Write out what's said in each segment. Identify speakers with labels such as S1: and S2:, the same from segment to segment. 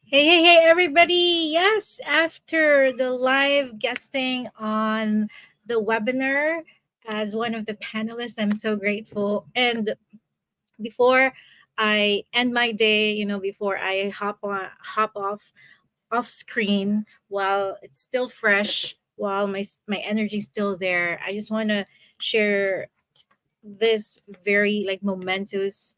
S1: Hey, everybody. Yes, after the live guesting on the webinar as one of the panelists, I'm so grateful. And before I end my day, before I hop off screen while it's still fresh, while my energy's still there, I just want to share this very like momentous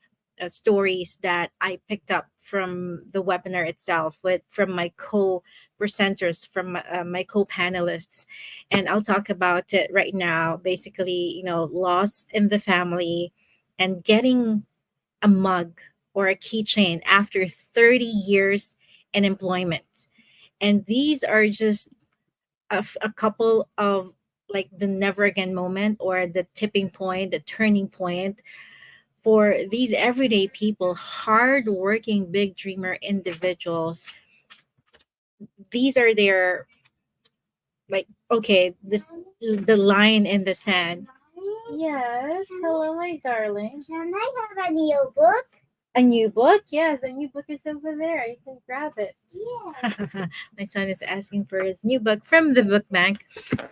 S1: stories that I picked up from the webinar itself with from my co-presenters from my co-panelists, and I'll talk about it right now. Basically, loss in the family and getting a mug or a keychain after 30 years in employment. And these are just a couple of like the never again moment or the tipping point, the turning point for these everyday people, hardworking, big dreamer individuals. These are their like okay, this the line in the sand. Yes, hello, my darling.
S2: Can I have a new book?
S1: A new book? Yes, a new book is over there. You can grab it.
S2: Yeah.
S1: My son is asking for his new book from the book bank.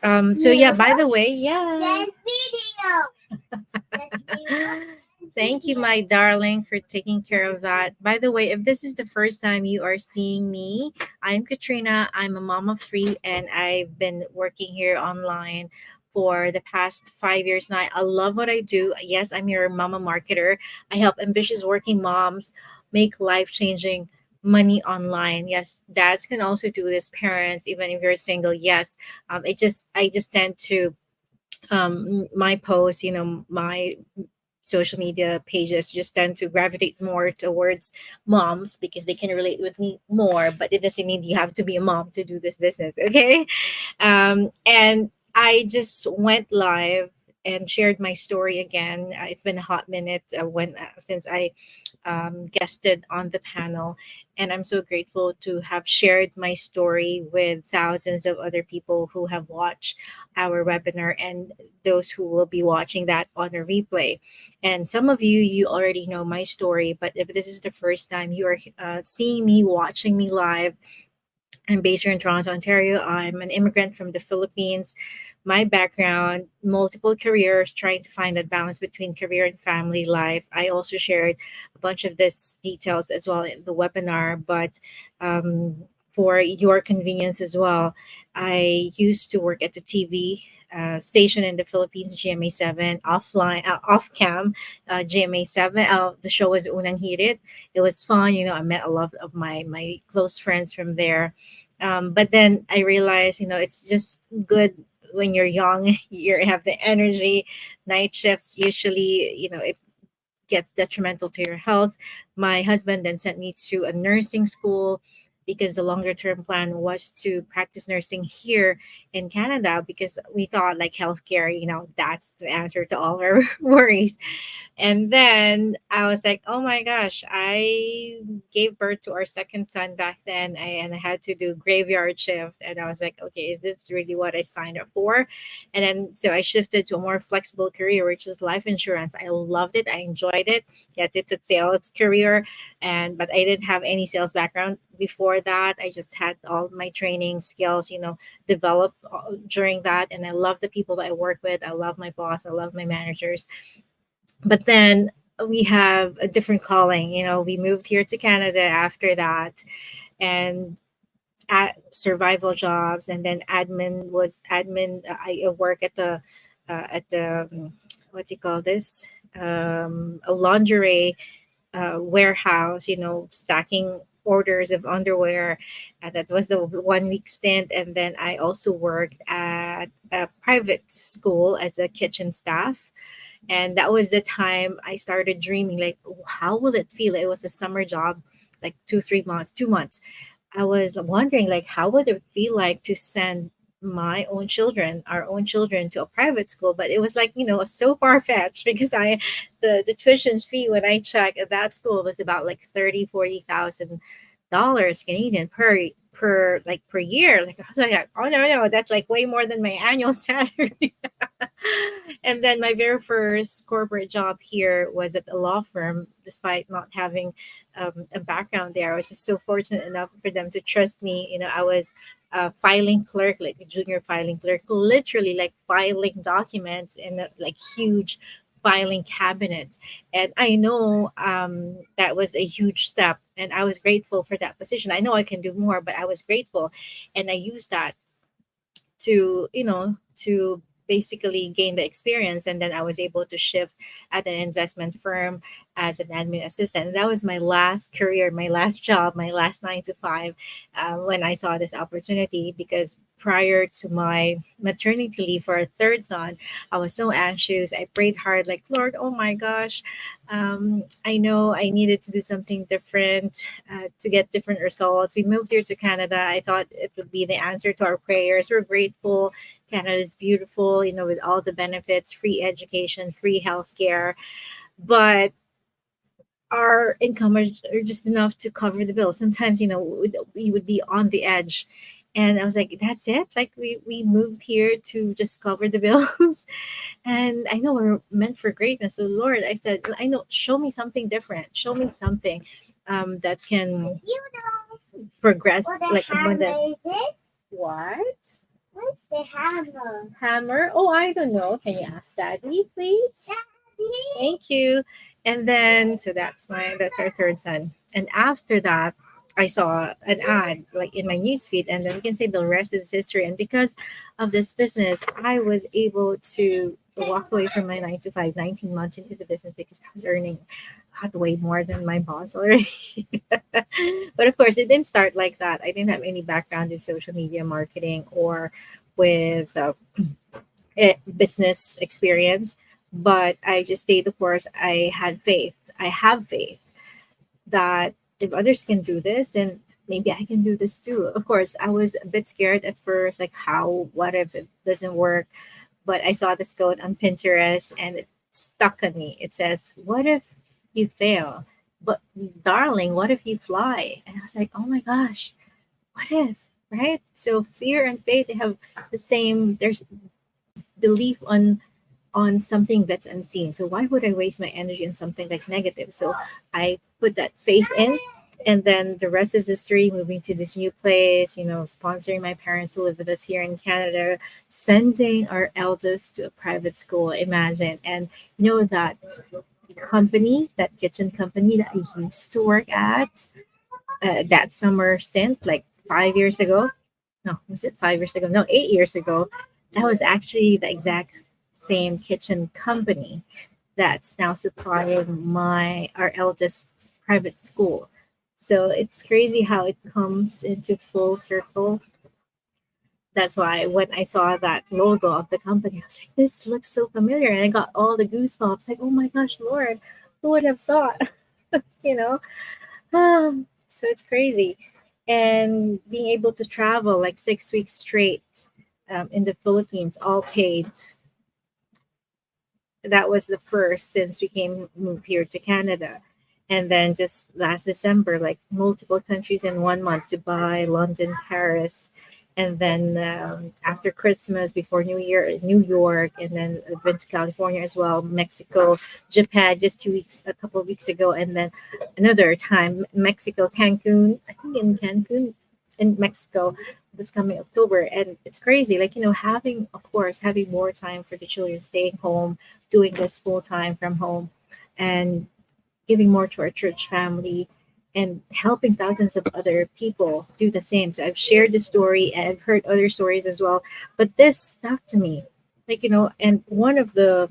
S1: So
S2: New
S1: yeah, by the
S2: book?
S1: way, yeah.
S2: There's video. There's video.
S1: Thank you, my darling, for taking care of that. By the way, if this is the first time you are seeing me, I'm Katrina. I'm a mom of three, and I've been working here online for the past 5 years now. I love what I do. Yes, I'm your mama marketer. I help ambitious working moms make life changing money online. Yes, dads can also do this, parents, even if you're single. Yes, I just tend to my posts, my social media pages just tend to gravitate more towards moms because they can relate with me more, but it doesn't mean you have to be a mom to do this business. Okay. And I just went live and shared my story again. It's been a hot minute when since I guested on the panel, and I'm so grateful to have shared my story with thousands of other people who have watched our webinar and those who will be watching that on a replay. And some of you already know my story, but if this is the first time you are seeing me, watching me live, I'm based here in Toronto, Ontario. I'm an immigrant from the Philippines. My background, multiple careers, trying to find that balance between career and family life. I also shared a bunch of this details as well in the webinar, but for your convenience as well, I used to work at the TV station in the Philippines, GMA7, offline, off cam, GMA7. The show was Unang Hirit. It was fun. I met a lot of my close friends from there. But then I realized, it's just good when you're young, you have the energy. Night shifts usually, it gets detrimental to your health. My husband then sent me to a nursing school because the longer term plan was to practice nursing here in Canada because we thought like healthcare, that's the answer to all our worries. And then I was like, oh my gosh, I gave birth to our second son back then, and I had to do graveyard shift. And I was like, okay, is this really what I signed up for? And then so I shifted to a more flexible career, which is life insurance. I loved it. I enjoyed it. Yes, it's a sales career, but I didn't have any sales background before that. I just had all my training skills, developed during that. And I love the people that I work with. I love my boss. I love my managers, but then we have a different calling. We moved here to Canada after that, and at survival jobs, and then admin was admin. I work at the what do you call this, a lingerie warehouse, stacking orders of underwear. That was a 1 week stint. And then I also worked at a private school as a kitchen staff, and that was the time I started dreaming, like, how will it feel? It was a summer job, like 2 3 months 2 months. I was wondering, like, how would it feel like to send my own children, our own children, to a private school? But it was like, so far-fetched because the tuition fee when I checked at that school was about like 30 40,000 dollars Canadian per year. Like I was like, oh no, that's like way more than my annual salary. And then my very first corporate job here was at a law firm, despite not having a background there. I was just so fortunate enough for them to trust me. I was a filing clerk, like a junior filing clerk, literally like filing documents in like huge filing cabinets. And I know that was a huge step, and I was grateful for that position. I know I can do more, but I was grateful, and I used that to basically gain the experience. And then I was able to shift at an investment firm as an admin assistant. And that was my last career, my last job, my last 9 to 5, when I saw this opportunity. Because prior to my maternity leave for a third son, I was so anxious. I prayed hard, like, Lord, oh my gosh, I know I needed to do something different to get different results. We moved here to Canada. I thought it would be the answer to our prayers. We're grateful. Canada is beautiful, with all the benefits, free education, free healthcare. But our income are just enough to cover the bill. Sometimes, we would be on the edge. And I was like, that's it? Like we moved here to just cover the bills. And I know we're meant for greatness. So Lord, I said, I know, show me something different. Show me something that can
S2: You know
S1: progress
S2: what a
S1: like
S2: hammer
S1: abundant.
S2: is it?
S1: What?
S2: What's the hammer?
S1: Hammer? Oh, I don't know. Can you ask Daddy, please?
S2: Daddy?
S1: Thank you. And then, so that's our third son. And after that, I saw an ad like in my newsfeed, and then you can say the rest is history. And because of this business, I was able to walk away from my 9 to 5, 19 months into the business, because I was earning way more than my boss already. But of course, it didn't start like that. I didn't have any background in social media marketing or with business experience, but I just stayed the course. I had faith. I have faith that if others can do this, then maybe I can do this too. Of course, I was a bit scared at first, like, what if it doesn't work? But I saw this code on Pinterest and it stuck on me. It says, what if you fail? But darling, what if you fly? And I was like, oh my gosh, what if? Right? So fear and faith, they have the same, there's belief on something that's unseen. So why would I waste my energy on something like negative? So I put that faith in, and then the rest is history. Moving to this new place, sponsoring my parents to live with us here in Canada, sending our eldest to a private school. Imagine. And that company, that kitchen company that I used to work at, that summer stint, like 5 years ago. No, was it 5 years ago? No, 8 years ago. That was actually the exact same kitchen company that's now supplying our eldest private school. So it's crazy how it comes into full circle. That's why when I saw that logo of the company, I was like, this looks so familiar. And I got all the goosebumps, like, oh my gosh, Lord, who would have thought? you know? So it's crazy. And being able to travel like 6 weeks straight in the Philippines, all paid, that was the first since we came moved here to Canada. And then just last December, like multiple countries in 1 month: Dubai, London, Paris. And then after Christmas, before New Year, New York, and then I went to California as well, Mexico, Japan, just 2 weeks, a couple of weeks ago, and then another time, Mexico, Cancun, I think in Cancun, in Mexico, this coming October. And it's crazy, like, having, of course, having more time for the children, staying home, doing this full time from home, and giving more to our church family, and helping thousands of other people do the same. So I've shared the story and I've heard other stories as well, but this stuck to me. Like, and one of the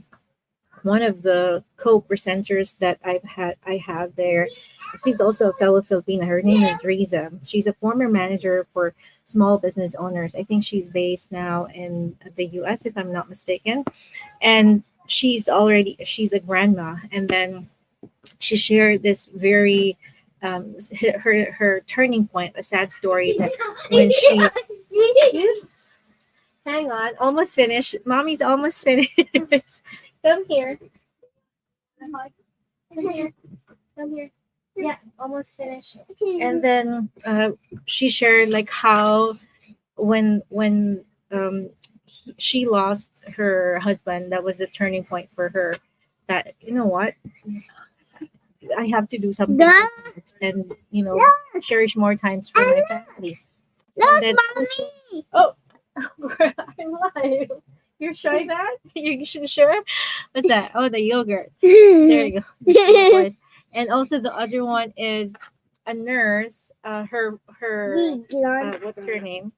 S1: co-presenters that I have there, she's also a fellow Filipina. Her name is Riza. She's a former manager for small business owners. I think she's based now in the US, if I'm not mistaken. And she's a grandma. And then she shared this very her turning point, a sad story, that when she hang on, almost finished. Mommy's almost finished. Come here. Come here. Come here. Yeah, almost finished. And then she shared like how when she lost her husband, that was a turning point for her. That you know what, I have to do something different and cherish more times for my family. And then also, oh, I'm live. You're sure that? You should sure? What's that? Oh, the yogurt. There you go. The voice. And also the other one is a nurse. What's her name?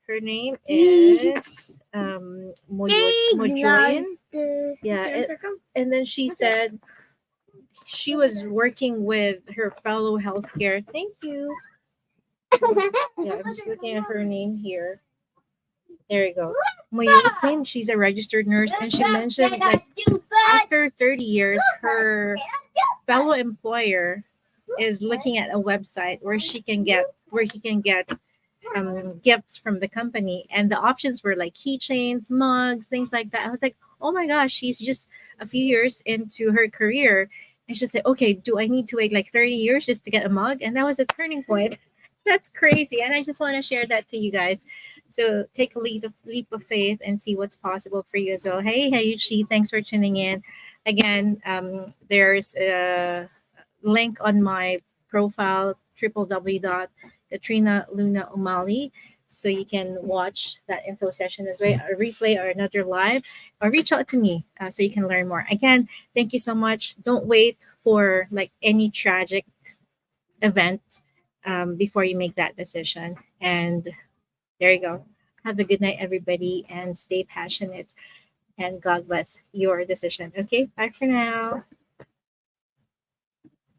S1: Her name is Mojoyan. Yeah, and then she said she was working with her fellow healthcare. Thank you. Yeah, I'm just looking at her name here. There you go. Moyokin, she's a registered nurse, and she mentioned like after 30 years, her fellow employer is looking at a website where he can get gifts from the company, and the options were like keychains, mugs, things like that. I was like, oh my gosh, she's just a few years into her career, and she said, okay, do I need to wait like 30 years just to get a mug? And that was a turning point. That's crazy, and I just want to share that to you guys. So take a leap of faith and see what's possible for you as well. Hey, Yuchi, thanks for tuning in. Again, there's a link on my profile, www.Katrina Luna Umali. So you can watch that info session as well, a replay or another live, or reach out to me so you can learn more. Again, thank you so much. Don't wait for like any tragic event before you make that decision. And there you go. Have a good night, everybody, and stay passionate. And God bless your decision. Okay, bye for now.